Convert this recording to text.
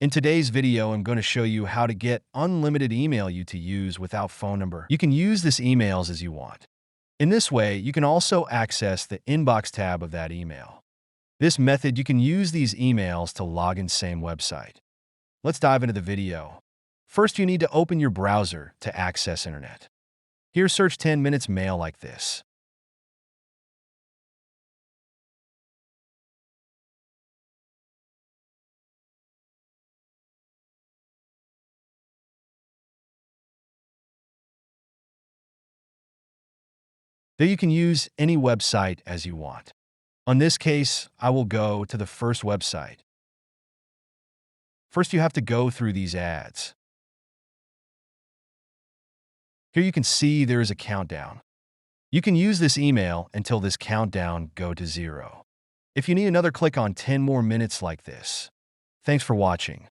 In today's video, I'm going to show you how to get unlimited email you to use without phone number. You can use this emails as you want. In this way, you can also access the inbox tab of that email. This method, you can use these emails to log in same website. Let's dive into the video. First, you need to open your browser to access internet. Here, search 10 minutes mail like this. There you can use any website as you want. On this case, I will go to the first website. First, you have to go through these ads. Here you can see there is a countdown. You can use this email until this countdown go to 0. If you need another, click on 10 more minutes like this. Thanks for watching.